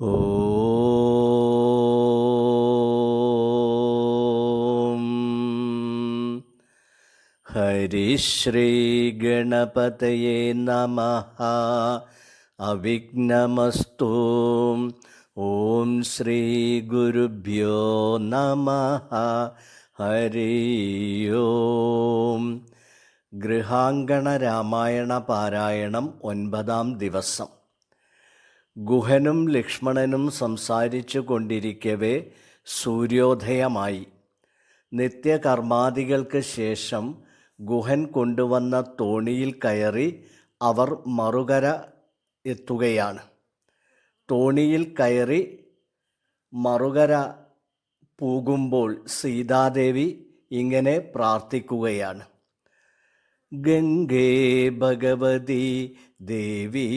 ഓം ഹരിശ്രീ ഗണപതയേ നമഃ. അവിഘ്നമസ്തു. ഓം ശ്രീ ഗുരുഭ്യോ നമഃ. ഹരി ഓം. ഗൃഹാങ്കണ രാമായണ പാരായണം 9-ാം ദിവസം. ഗുഹനും ലക്ഷ്മണനും സംസാരിച്ചു കൊണ്ടിരിക്കവേ സൂര്യോദയമായി. നിത്യകർമാദികൾക്ക് ശേഷം ഗുഹൻ കൊണ്ടുവന്ന തോണിയിൽ കയറി അവർ മറുകര എത്തുകയാണ്. തോണിയിൽ കയറി മറുകര പോകുമ്പോൾ സീതാദേവി ഇങ്ങനെ പ്രാർത്ഥിക്കുകയാണ്. ഗംഗേ ഭഗവതി ദേവി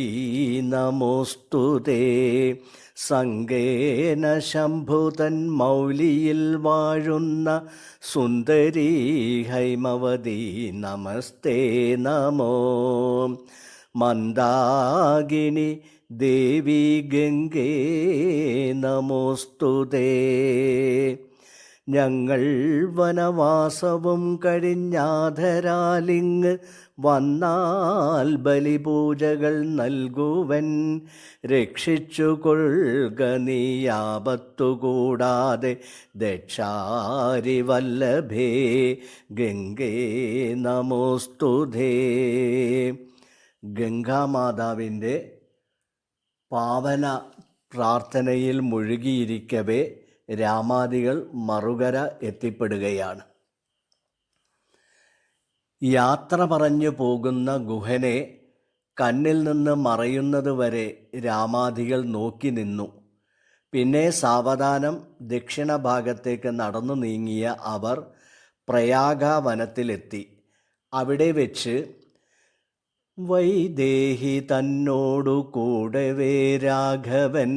നമോസ്തുതേ. സംഗേന ശംഭുതൻ മൗലിയിൽ വാഴുന്ന സുന്ദരി ഹൈമവതി നമസ്തേ നമോ. മന്ദാകിനി ദേവി ഗംഗേ നമോസ്തുതേ. ഞങ്ങൾ വനവാസവും കഴിഞ്ഞാധരാലിങ് വന്നാൽ ബലിപൂജകൾ നൽകുവൻ. രക്ഷിച്ചു കൊള്ളുക നീയാപത്തുകൂടാതെ ദക്ഷാരി വല്ലഭേ ഗംഗേ നമോസ്തുതേ. ഗംഗാമാതാവിൻ്റെ പാവന പ്രാർത്ഥനയിൽ മുഴുകിയിരിക്കവേ രാമാദികൾ മറുകര എത്തിപ്പെടുകയാണ്. യാത്ര പറഞ്ഞു പോകുന്ന ഗുഹനെ കണ്ണിൽ നിന്ന് മറയുന്നതുവരെ രാമാദികൾ നോക്കി നിന്നു. പിന്നെ സാവധാനം ദക്ഷിണ ഭാഗത്തേക്ക് നടന്നു നീങ്ങിയ അവർ പ്രയാഗ വനത്തിലെത്തി. അവിടെ വെച്ച് വൈദേഹി തന്നോടു കൂടവേ രാഘവൻ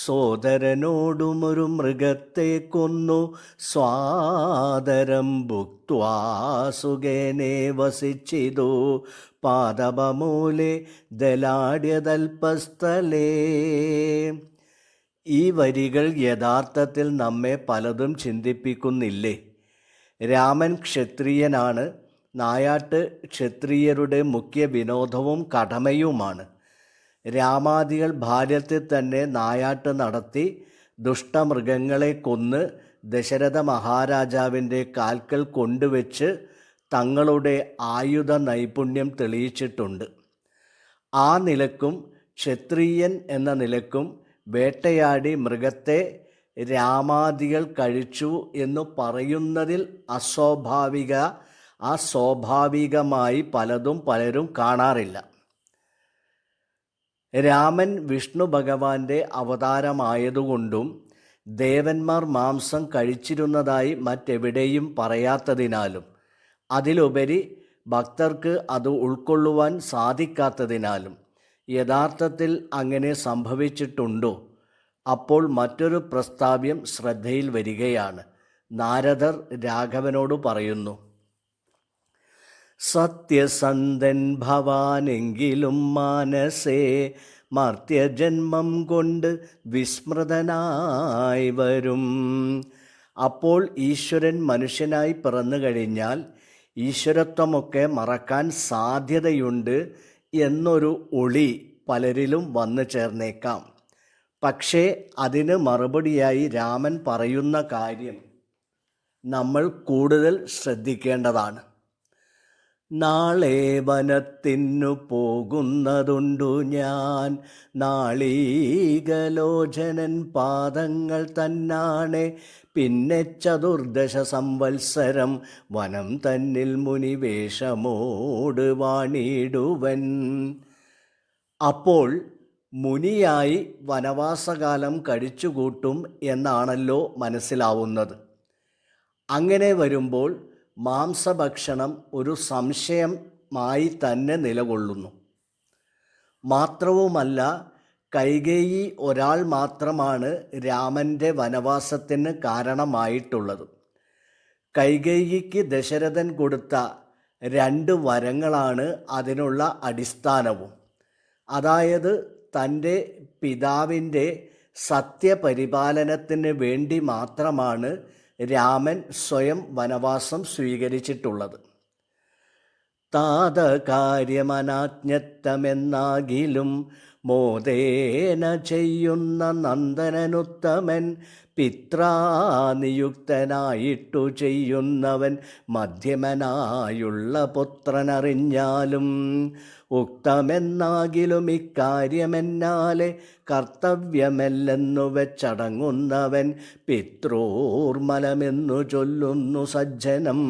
സോദരനോടുമൊരു മൃഗത്തെ കൊന്നു. സ്വാദരം ഭുക്ത്വാ സുഖേനേ വസിച്ചിതു പാദപമൂലെ ദലാഢ്യതൽപസ്ഥലേ. ഈ വരികൾ യഥാർത്ഥത്തിൽ നമ്മെ പലതും ചിന്തിപ്പിക്കുന്നില്ലേ? രാമൻ ക്ഷത്രിയനാണ്. നായാട്ട് ക്ഷത്രിയരുടെ മുഖ്യ വിനോദവും കടമയുമാണ്. രാമാദികൾ ബാല്യത്തിൽ തന്നെ നായാട്ട് നടത്തി ദുഷ്ടമൃഗങ്ങളെ കൊന്ന് ദശരഥ മഹാരാജാവിൻ്റെ കാൽക്കൽ കൊണ്ടുവച്ച് തങ്ങളുടെ ആയുധ നൈപുണ്യം തെളിയിച്ചിട്ടുണ്ട്. ആ നിലക്കും ക്ഷത്രിയൻ എന്ന നിലക്കും വേട്ടയാടി മൃഗത്തെ രാമാദികൾ കഴിച്ചു എന്നു പറയുന്നതിൽ അസ്വാഭാവികമായി പലരും കാണാറില്ല. രാമൻ വിഷ്ണു ഭഗവാന്റെ അവതാരമായതുകൊണ്ടും ദേവന്മാർ മാംസം കഴിച്ചിരുന്നതായി മറ്റെവിടെയും പറയാത്തതിനാലും അതിലുപരി ഭക്തർക്ക് അത് ഉൾക്കൊള്ളുവാൻ സാധിക്കാത്തതിനാലും യഥാർത്ഥത്തിൽ അങ്ങനെ സംഭവിച്ചിട്ടുണ്ടോ? അപ്പോൾ മറ്റൊരു പ്രസ്താവ്യം ശ്രദ്ധയിൽ വരികയാണ്. നാരദർ രാഘവനോട് പറയുന്നു, സത്യസന്ധൻ ഭവാനെങ്കിലും മാനസേ മർത്യജന്മം കൊണ്ട് വിസ്മൃതനായി വരും. അപ്പോൾ ഈശ്വരൻ മനുഷ്യനായി പിറന്നു കഴിഞ്ഞാൽ ഈശ്വരത്വമൊക്കെ മറക്കാൻ സാധ്യതയുണ്ട് എന്നൊരു ഒളി പലരിലും വന്നു ചേർന്നേക്കാം. പക്ഷേ അതിന് മറുപടിയായി രാമൻ പറയുന്ന കാര്യം നമ്മൾ കൂടുതൽ ശ്രദ്ധിക്കേണ്ടതാണ്. നാളെ വനത്തിനു പോകുന്നതുണ്ടു ഞാൻ, നാളീകലോചനൻ പാദങ്ങൾ തന്നാണെ. പിന്നെ 14 സംവത്സരം വനം തന്നിൽ മുനിവേഷമോട് വാണിടുവൻ. അപ്പോൾ മുനിയായി വനവാസകാലം കഴിച്ചുകൂട്ടും എന്നാണല്ലോ മനസ്സിലാവുന്നത്. അങ്ങനെ വരുമ്പോൾ മാംസഭക്ഷണം ഒരു സംശയമായി തന്നെ നിലകൊള്ളുന്നു. മാത്രവുമല്ല, കൈകേയി ഒരാൾ മാത്രമാണ് രാമൻ്റെ വനവാസത്തിന് കാരണമായിട്ടുള്ളത്. കൈകേയിക്ക് ദശരഥൻ കൊടുത്ത 2 വരങ്ങളാണ് അതിനുള്ള അടിസ്ഥാനവും. അതായത് തൻ്റെ പിതാവിൻ്റെ സത്യപരിപാലനത്തിന് വേണ്ടി മാത്രമാണ് രാമൻ സ്വയം വനവാസം സ്വീകരിച്ചിട്ടുള്ളത്. താതകാര്യമനാജ്ഞത്തമെന്നാകിലും മോദേന ചെയ്യുന്ന നന്ദനനുത്തമൻ, പിത്രാനിയുക്തനായിട്ടു ചെയ്യുന്നവൻ മധ്യമനായുള്ള പുത്രനറിഞ്ഞാലും, ഉക്തമെന്നാകിലും ഇക്കാര്യമെന്നാലെ കർത്തവ്യമല്ലെന്നു വെച്ചടങ്ങുന്നവൻ, പിതൃർമലമെന്നു ചൊല്ലുന്നു സജ്ജനം.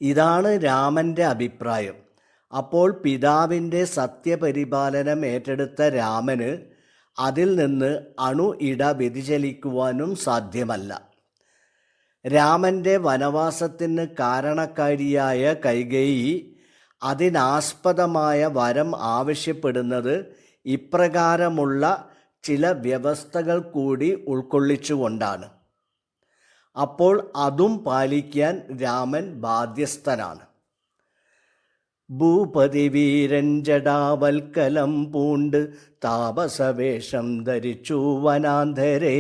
ഇതാണ് രാമൻ്റെ അഭിപ്രായം. അപ്പോൾ പിതാവിൻ്റെ സത്യപരിപാലനം ഏറ്റെടുത്ത രാമന് അതിൽ നിന്ന് ഇട വ്യതിചലിക്കുവാനും സാധ്യമല്ല. രാമൻ്റെ വനവാസത്തിന് കാരണക്കാരിയായ കൈകേയി അതിനാസ്പദമായ വരം ആവശ്യപ്പെടുന്നത് ഇപ്രകാരമുള്ള ചില വ്യവസ്ഥകൾ കൂടി ഉൾക്കൊള്ളിച്ചുകൊണ്ടാണ്. അപ്പോൾ അതും പാലിക്കാൻ രാമൻ ബാധ്യസ്ഥനാണ്. ഭൂപതി വീരൻ ജടാവൽക്കലം പൂണ്ട് താപസവേഷം ധരിച്ചു വനാന്തരേ,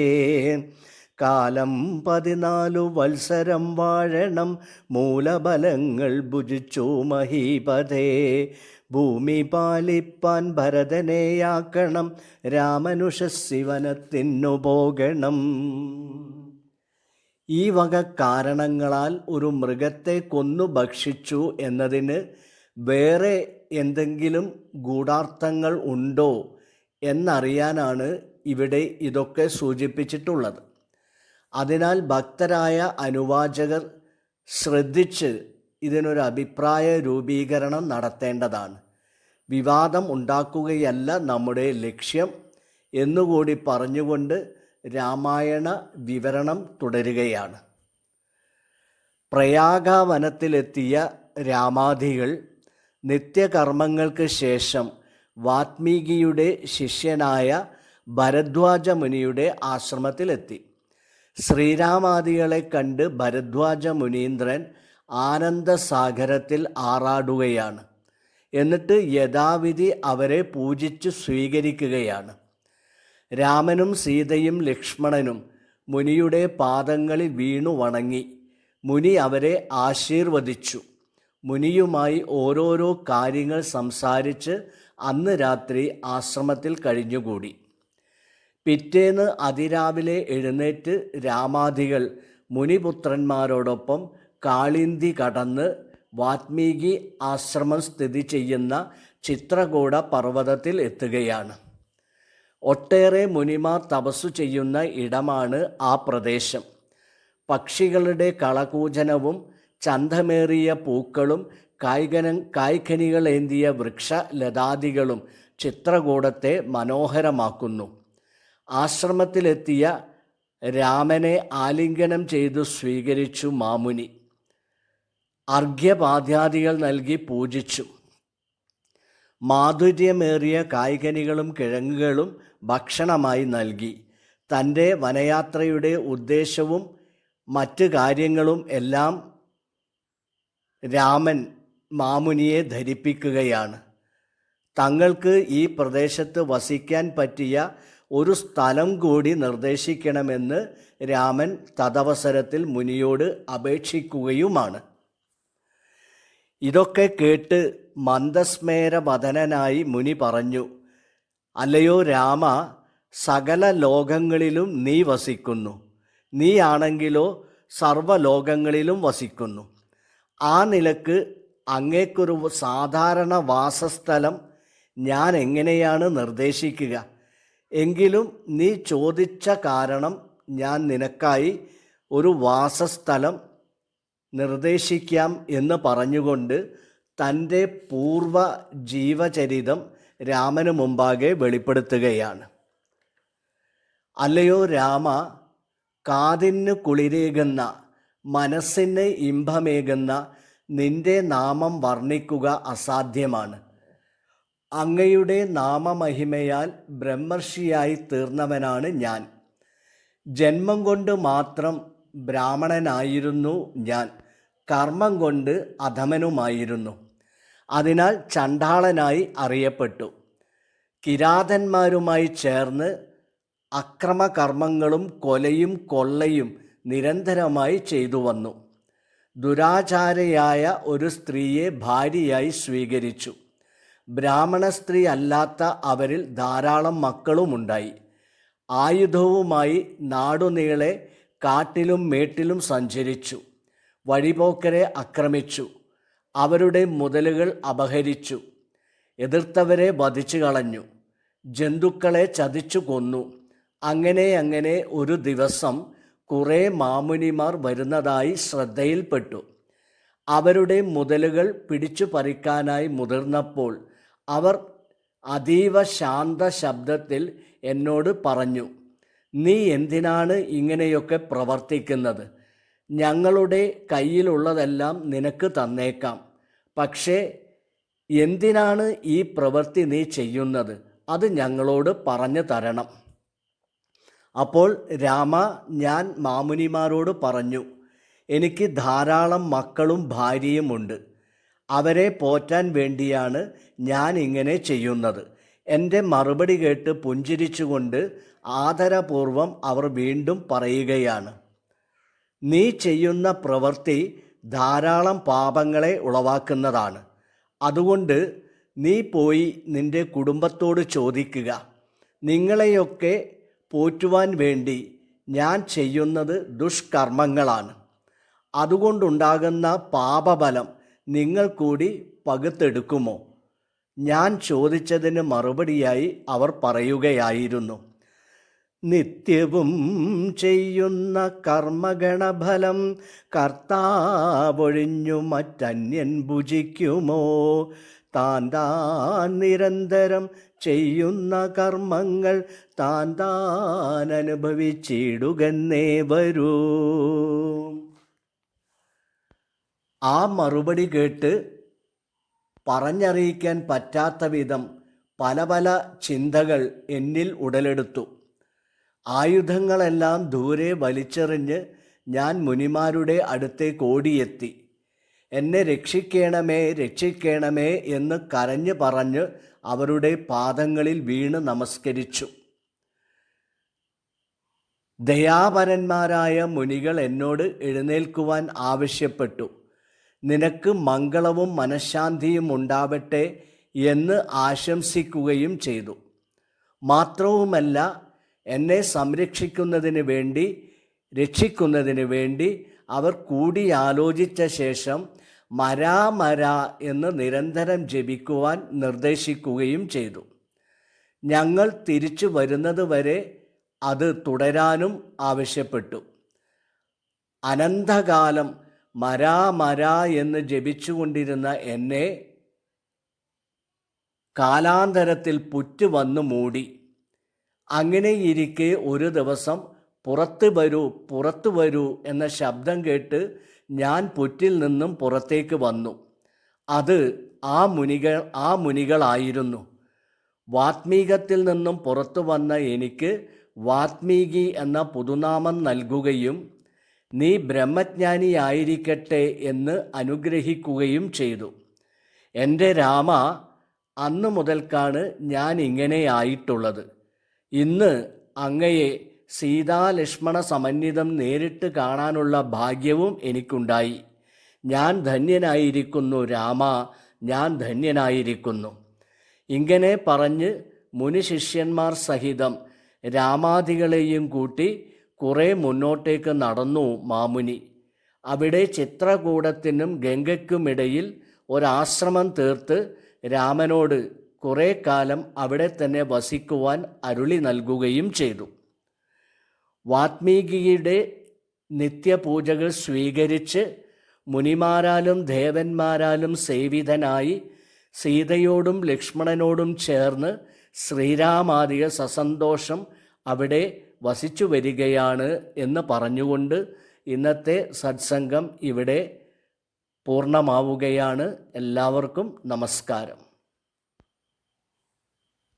കാലം 14 വത്സരം വാഴണം മൂലബലങ്ങൾ ഭുജിച്ചു മഹീപതേ, ഭൂമി പാലിപ്പാൻ ഭരതനെയാക്കണം രാമനുഷസ്സിവനത്തിനു പോകണം. ഈ വക കാരണങ്ങളാൽ ഒരു മൃഗത്തെ കൊന്നു ഭക്ഷിച്ചു എന്നതിന് വേറെ എന്തെങ്കിലും ഗൂഢാർത്ഥങ്ങൾ ഉണ്ടോ എന്നറിയാനാണ് ഇവിടെ ഇതൊക്കെ സൂചിപ്പിച്ചിട്ടുള്ളത്. അതിനാൽ ഭക്തരായ അനുവാചകർ ശ്രദ്ധിച്ച് ഇതിനൊരു അഭിപ്രായ രൂപീകരണം നടത്തേണ്ടതാണ്. വിവാദം ഉണ്ടാക്കുകയല്ല നമ്മുടെ ലക്ഷ്യം എന്നുകൂടി പറഞ്ഞുകൊണ്ട് രാമായണ വിവരണം തുടരുകയാണ്. പ്രയാഗവനത്തിലെത്തിയ രാമാദികൾ നിത്യകർമ്മങ്ങൾക്ക് ശേഷം വാത്മീകിയുടെ ശിഷ്യനായ ഭരദ്വാജ മുനിയുടെ ആശ്രമത്തിലെത്തി. ശ്രീരാമാദികളെ കണ്ട് ഭരദ്വാജ മുനീന്ദ്രൻ ആനന്ദസാഗരത്തിൽ ആറാടുകയാണ്. എന്നിട്ട് യഥാവിധി അവരെ പൂജിച്ചു സ്വീകരിക്കുകയാണ്. രാമനും സീതയും ലക്ഷ്മണനും മുനിയുടെ പാദങ്ങളിൽ വീണു വണങ്ങി. മുനി അവരെ ആശീർവദിച്ചു. മുനിയുമായി ഓരോരോ കാര്യങ്ങൾ സംസാരിച്ച് അന്ന് രാത്രി ആശ്രമത്തിൽ കഴിഞ്ഞുകൂടി. പിറ്റേന്ന് അതിരാവിലെ എഴുന്നേറ്റ് രാമാദികൾ മുനിപുത്രന്മാരോടൊപ്പം കാളിന്തി കടന്ന് വാത്മീകി ആശ്രമം സ്ഥിതി ചെയ്യുന്ന ചിത്രകൂട പർവ്വതത്തിൽ എത്തുകയാണ്. ഒട്ടേറെ മുനിമാർ തപസ്സു ചെയ്യുന്ന ഇടമാണ് ആ പ്രദേശം. പക്ഷികളുടെ കളകൂജനവും ചന്തമേറിയ പൂക്കളും കായ്കനികളേന്തിയ വൃക്ഷലതാദികളും ചിത്രകൂടത്തെ മനോഹരമാക്കുന്നു. ആശ്രമത്തിലെത്തിയ രാമനെ ആലിംഗനം ചെയ്തു സ്വീകരിച്ചു മാമുനി. അർഘ്യപാദ്യാദികൾ നൽകി പൂജിച്ചു. മാധുര്യമേറിയ കായ്കനികളും കിഴങ്ങുകളും ഭക്ഷണമായി നൽകി. തൻ്റെ വനയാത്രയുടെ ഉദ്ദേശവും മറ്റ് കാര്യങ്ങളും എല്ലാം രാമൻ മാമുനിയെ ധരിപ്പിക്കുകയാണ്. തങ്ങൾക്ക് ഈ പ്രദേശത്ത് വസിക്കാൻ പറ്റിയ ഒരു സ്ഥലം കൂടി നിർദ്ദേശിക്കണമെന്ന് രാമൻ തദവസരത്തിൽ മുനിയോട് അപേക്ഷിക്കുകയുമാണ്. ഇതൊക്കെ കേട്ട് മന്ദസ്മേരവദനായി മുനി പറഞ്ഞു, അല്ലയോ രാമ, സകല ലോകങ്ങളിലും നീ വസിക്കുന്നു. നീയാണെങ്കിലോ സർവ്വലോകങ്ങളിലും വസിക്കുന്നു. ആ നിലക്ക് അങ്ങേക്കൊരു സാധാരണ വാസസ്ഥലം ഞാൻ എങ്ങനെയാണ് നിർദ്ദേശിക്കുക? എങ്കിലും നീ ചോദിച്ച കാരണം ഞാൻ നിനക്കായി ഒരു വാസസ്ഥലം നിർദ്ദേശിക്കാം എന്ന് പറഞ്ഞുകൊണ്ട് തൻ്റെ പൂർവ ജീവചരിതം രാമന് മുമ്പാകെ വെളിപ്പെടുത്തുകയാണ്. അല്ലയോ രാമ, കാതിന് കുളിരേകുന്ന, മനസ്സിന് ഇമ്പമേകുന്ന നിന്റെ നാമം വർണ്ണിക്കുക അസാധ്യമാണ്. അങ്ങയുടെ നാമമഹിമയാൽ ബ്രഹ്മർഷിയായി തീർന്നവനാണ് ഞാൻ. ജന്മം കൊണ്ട് മാത്രം ബ്രാഹ്മണനായിരുന്നു ഞാൻ. കർമ്മം കൊണ്ട് അധമനുമായിരുന്നു. അതിനാൽ ചണ്ഡാളനായി അറിയപ്പെട്ടു. കിരാതന്മാരുമായി ചേർന്ന് അക്രമകർമ്മങ്ങളും കൊലയും കൊള്ളയും നിരന്തരമായി ചെയ്തു വന്നു. ദുരാചാരയായ ഒരു സ്ത്രീയെ ഭാര്യയായി സ്വീകരിച്ചു. ബ്രാഹ്മണ സ്ത്രീ അല്ലാത്ത അവരിൽ ധാരാളം മക്കളുമുണ്ടായി. ആയുധവുമായി നാടുനീളെ കാട്ടിലും മേട്ടിലും സഞ്ചരിച്ചു. വഴിപോക്കരെ ആക്രമിച്ചു. അവരുടെ മുതലുകൾ അപഹരിച്ചു. എതിർത്തവരെ വധിച്ചു കളഞ്ഞു. ജന്തുക്കളെ ചതിച്ചു കൊന്നു. അങ്ങനെ ഒരു ദിവസം കുറേ മാമുനിമാർ വരുന്നതായി ശ്രദ്ധയിൽപ്പെട്ടു. അവരുടെ മുതലുകൾ പിടിച്ചു പറിക്കാനായി മുതിർന്നപ്പോൾ അവർ അതീവ ശാന്ത ശബ്ദത്തിൽ എന്നോട് പറഞ്ഞു, നീ എന്തിനാണ് ഇങ്ങനെയൊക്കെ പ്രവർത്തിക്കുന്നത്? ഞങ്ങളുടെ കയ്യിലുള്ളതെല്ലാം നിനക്ക് തന്നേക്കാം. പക്ഷേ എന്തിനാണ് ഈ പ്രവൃത്തി നീ ചെയ്യുന്നത്? അത് ഞങ്ങളോട് പറഞ്ഞു തരണം. അപ്പോൾ രാമ, ഞാൻ മാമുനിമാരോട് പറഞ്ഞു, എനിക്ക് ധാരാളം മക്കളും ഭാര്യയുമുണ്ട്. അവരെ പോറ്റാൻ വേണ്ടിയാണ് ഞാൻ ഇങ്ങനെ ചെയ്യുന്നത്. എൻ്റെ മറുപടി കേട്ട് പുഞ്ചിരിച്ചുകൊണ്ട് ആദരപൂർവം അവർ വീണ്ടും പറയുകയാണ്, നീ ചെയ്യുന്ന പ്രവൃത്തി ധാരാളം പാപങ്ങളെ ഉളവാക്കുന്നതാണ്. അതുകൊണ്ട് നീ പോയി നിൻ്റെ കുടുംബത്തോട് ചോദിക്കുക, നിങ്ങളെയൊക്കെ പോറ്റുവാൻ വേണ്ടി ഞാൻ ചെയ്യുന്നത് ദുഷ്കർമ്മങ്ങളാണ്. അതുകൊണ്ടുണ്ടാകുന്ന പാപഫലം നിങ്ങൾ കൂടി പകുത്തെടുക്കുമോ? ഞാൻ ചോദിച്ചതിന് മറുപടിയായി അവർ പറയുകയായിരുന്നു, നിത്യവും ചെയ്യുന്ന കർമ്മഗണഫലം കർത്താവൊഴിഞ്ഞു മറ്റന്യൻ ഭുജിക്കുമോ? താൻ നിരന്തരം ചെയ്യുന്ന കർമ്മങ്ങൾ താൻ അനുഭവിച്ചിടുകന്നേ വരൂ. ആ മറുപടി കേട്ട് പറഞ്ഞറിയിക്കാൻ പറ്റാത്ത വിധം പല ചിന്തകൾ എന്നിൽ ഉടലെടുത്തു. ആയുധങ്ങളെല്ലാം ദൂരെ വലിച്ചെറിഞ്ഞ് ഞാൻ മുനിമാരുടെ അടുത്തേക്ക് ഓടിയെത്തി. എന്നെ രക്ഷിക്കണമേ, രക്ഷിക്കണമേ എന്ന് കരഞ്ഞു പറഞ്ഞ് അവരുടെ പാദങ്ങളിൽ വീണ് നമസ്കരിച്ചു. ദയാപരന്മാരായ മുനികൾ എന്നോട് എഴുന്നേൽക്കുവാൻ ആവശ്യപ്പെട്ടു. നിനക്ക് മംഗളവും മനഃശാന്തിയും ഉണ്ടാവട്ടെ എന്ന് ആശംസിക്കുകയും ചെയ്തു. മാത്രവുമല്ല, എന്നെ രക്ഷിക്കുന്നതിന് വേണ്ടി അവർ കൂടിയാലോചിച്ച ശേഷം മരാ എന്ന് നിരന്തരം ജപിക്കുവാൻ നിർദ്ദേശിക്കുകയും ചെയ്തു. ഞങ്ങൾ തിരിച്ചു വരുന്നത് വരെ അത് തുടരാനും ആവശ്യപ്പെട്ടു. അനന്തകാലം മരാ എന്ന് ജപിച്ചുകൊണ്ടിരുന്ന എന്നെ കാലാന്തരത്തിൽ പുറ്റ് വന്നു മൂടി. അങ്ങനെയിരിക്കെ ഒരു ദിവസം പുറത്തു വരൂ എന്ന ശബ്ദം കേട്ട് ഞാൻ പുറ്റിൽ നിന്നും പുറത്തേക്ക് വന്നു. അത് ആ മുനികളായിരുന്നു. വാത്മീകത്തിൽ നിന്നും പുറത്തു വന്ന എനിക്ക് വാത്മീകി എന്ന പുതുനാമം നൽകുകയും നീ ബ്രഹ്മജ്ഞാനിയായിരിക്കട്ടെ എന്ന് അനുഗ്രഹിക്കുകയും ചെയ്തു. എൻ്റെ രാമ, അന്നു മുതൽക്കാണ് ഞാൻ ഇങ്ങനെയായിട്ടുള്ളത്. ഇന്ന് അങ്ങയെ സീതാലക്ഷ്മണ സമന്വിതം നേരിട്ട് കാണാനുള്ള ഭാഗ്യവും എനിക്കുണ്ടായി. ഞാൻ ധന്യനായിരിക്കുന്നു രാമ, ഞാൻ ധന്യനായിരിക്കുന്നു. ഇങ്ങനെ പറഞ്ഞ് മുനിശിഷ്യന്മാർ സഹിതം രാമാദികളെയും കൂട്ടി കുറേ മുന്നോട്ടേക്ക് നടന്നു മാമുനി. അവിടെ ചിത്രകൂടത്തിനും ഗംഗയ്ക്കുമിടയിൽ ഒരാശ്രമം തീർത്ത് രാമനോട് കുറേ കാലം അവിടെ തന്നെ വസിക്കുവാൻ അരുളി നൽകുകയും ചെയ്തു. വാത്മീകിയുടെ നിത്യപൂജകൾ സ്വീകരിച്ച് മുനിമാരാലും ദേവന്മാരാലും സേവിതനായി സീതയോടും ലക്ഷ്മണനോടും ചേർന്ന് ശ്രീരാമാദിക സസന്തോഷം അവിടെ വസിച്ചു വരികയാണ് എന്ന് പറഞ്ഞുകൊണ്ട് ഇന്നത്തെ സത്സംഗം ഇവിടെ പൂർണ്ണമാവുകയാണ്. എല്ലാവർക്കും നമസ്കാരം.